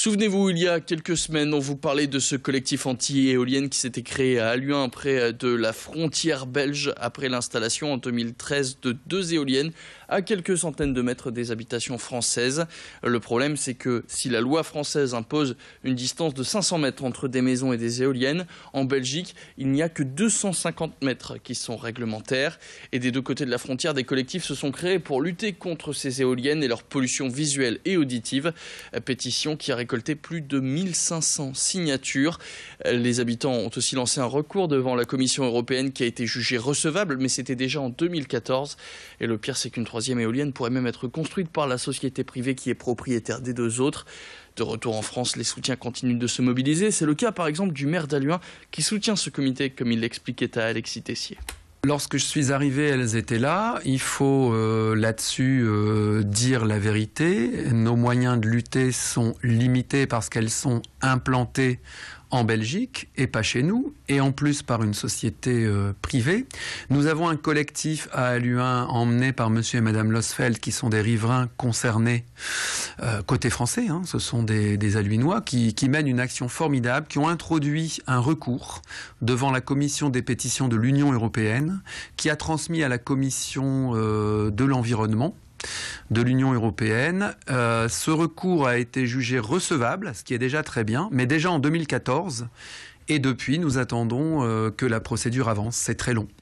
Souvenez-vous, il y a quelques semaines, on vous parlait de ce collectif anti-éolienne qui s'était créé à Halluin, près de la frontière belge, après l'installation en 2013 de 2 éoliennes à quelques centaines de mètres des habitations françaises. Le problème, c'est que si la loi française impose une distance de 500 mètres entre des maisons et des éoliennes, en Belgique, il n'y a que 250 mètres qui sont réglementaires. Et des deux côtés de la frontière, des collectifs se sont créés pour lutter contre ces éoliennes et leur pollution visuelle et auditive. Pétition qui a récolté plus de 1500 signatures. Les habitants ont aussi lancé un recours devant la Commission européenne qui a été jugé recevable, mais c'était déjà en 2014. Et le pire, c'est qu'une troisième éolienne pourrait même être construite par la société privée qui est propriétaire des 2 autres. De retour en France, les soutiens continuent de se mobiliser. C'est le cas par exemple du maire d'Halluin qui soutient ce comité, comme il l'expliquait à Alexis Tessier. Lorsque je suis arrivé, elles étaient là. Il faut là-dessus dire la vérité. Nos moyens de lutter sont limités parce qu'elles sont implantées en Belgique et pas chez nous, et en plus par une société privée. Nous avons un collectif à Halluin emmené par monsieur et madame Losfeld qui sont des riverains concernés côté français, hein, ce sont des Halluinois qui mènent une action formidable, qui ont introduit un recours devant la commission des pétitions de l'Union européenne, qui a transmis à la commission de l'environnement de l'Union européenne. Ce recours a été jugé recevable, ce qui est déjà très bien, mais déjà en 2014. Et depuis, nous attendons que la procédure avance. C'est très long.